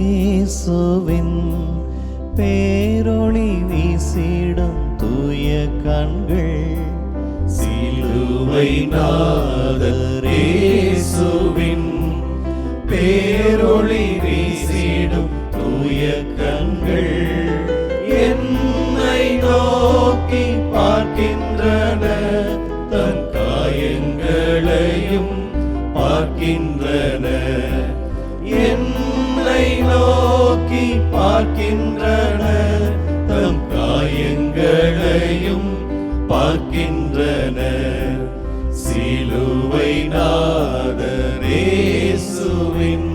இயேசுவின் பேரொளி வீசிடும் தூய கண்கள், சிலுவை நாதர் இயேசுவின் பேரொளி வீசிடும் தூய கண்கள் என்னை நோக்கி பார்க்கின்றன, தன் காயங்களையும் பார்க்கின்றன. என்னை நோக்கி பார்க்கின்றன, தம் காயங்களையும் பார்க்கின்றன. சிலுவை நாதர் இயேசுவின்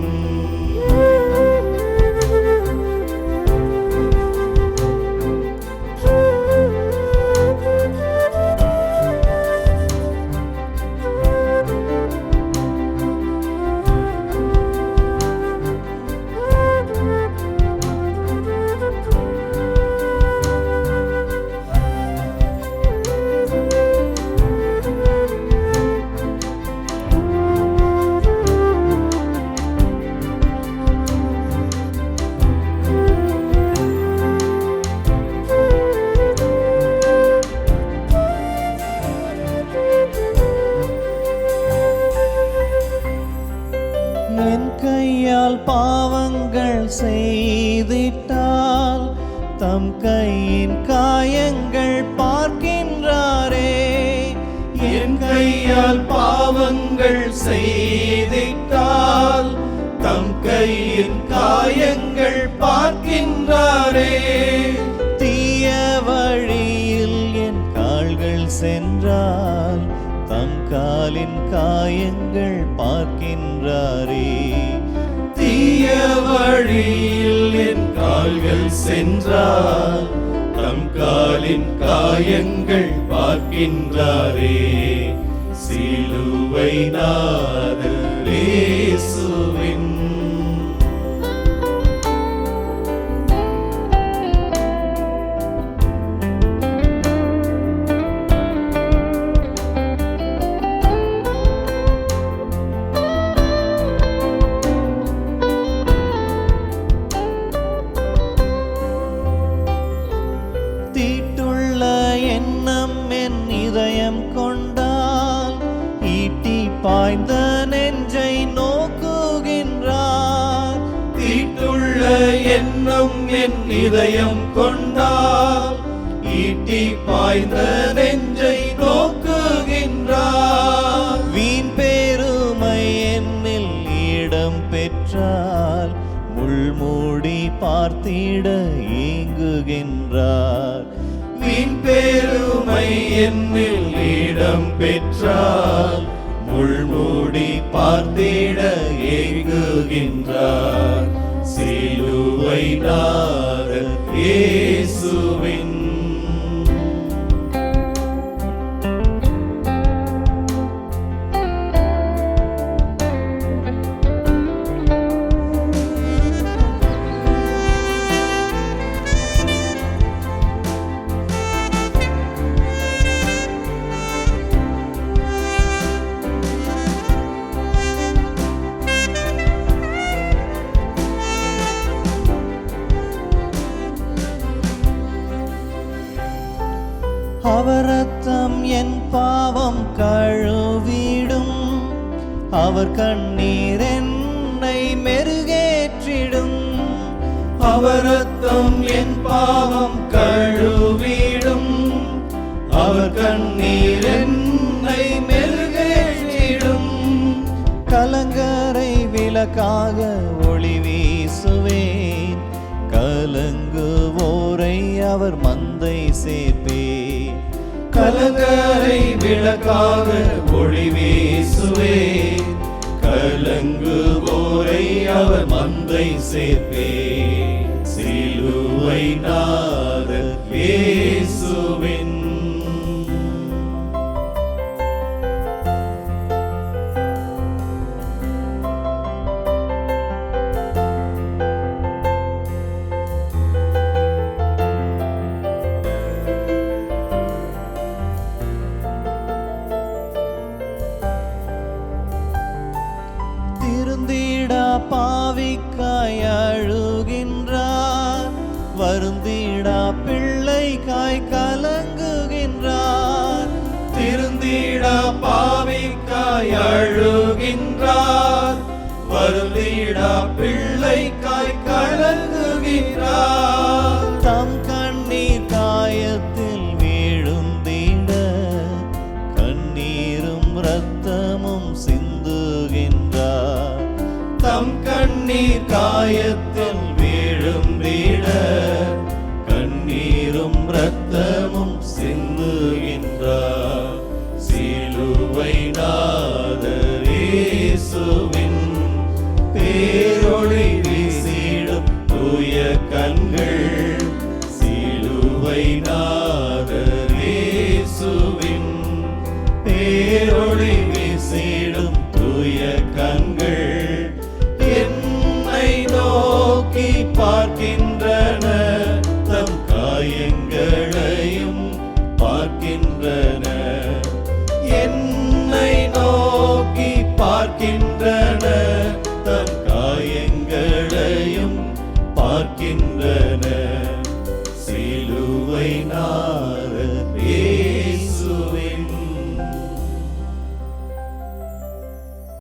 என் கையால் பாவங்கள் செய்திட்டால் தம் கையின் காயங்கள் பார்க்கின்றாரே. என் கையால் பாவங்கள் செய்திட்டால் தம் கையின் காயங்கள் பார்க்கின்றாரே. தீய வழியில் என் கால்கள் சென்றால் தம் காலின் காயங்கள் பார்க்கின்றாரே. தீய வழியில் என் கால்கள் சென்றால் தம் காலின் காயங்கள் பார்க்கின்றாரே. சிலுவை நாதர் இயேசுவின் தீட்டுள்ள எண்ணம் என் இதயம் கொண்டால் ஈட்டி பாய்ந்த நெஞ்சை நோக்குகின்றார். தீட்டுள்ள எண்ணம் என் இதயம் கொண்டால் ஈட்டி பாய்ந்த நெஞ்சை நோக்குகின்றார். வீண் பெருமை என்னில் இடம் பெற்றால் முள்மூடி பார்த்திட ஏங்குகின்றார். வீண் பெருமை என்னில் இடம் பெற்றால் முள்மூடி பார்த்திட ஏங்குகின்றார். சிலுவை நாதர் இயேசுவின் அவர் ரத்தம் என் பாவம் கழுவிடும், அவர் கண்ணீர் என்னை மெருகேற்றிடும். அவர் ரத்தம் என் பாவம் கழுவிடும், அவர் கண்ணீர் என்னை மெருகேற்றிடும். கலங்கரை விளக்காக ஒளி வீசுவேன், கலங்குவோரை அவர் மந்தை சேர்ப்பே. கலங்கரை விளக்காக ஒளி வீசுவேன், பேசுவேன், கலங்குவோரை அவர் மந்தை சேர்ப்பேன். சிலுவை நாதர் இயேசுவின் திருந்திடா பாவிக்காய் அழுகின்றார், வருந்திடா பிள்ளைக்காய் கலங்குகின்றார். திருந்திடா பாவிக்காய் அழுகின்றார், வருந்திடா பிள்ளைக்காய் கலங்குகின்றார். தம் கண்ணீர் காயத்தில் வீழுந்திட கண்ணீரும் இரத்தமும் சிந்துகின்றார். தம் கண்ணீர் காயத்தில் விழுந்திட கண்ணீரும் இரத்தமும் சிந்துகின்றார். சிலுவை நாதர் இயேசுவின் பேரொளி வீசிடும் தூய கண்கள். சிலுவை நாதர் இயேசுவின் பேரொளி வீசிடும் தூய கண்கள் என்னை நோக்கி பார்க்கின்றன, தம் காயங்களையும் பார்க்கின்றன. என்னை நோக்கி பார்க்கின்றன,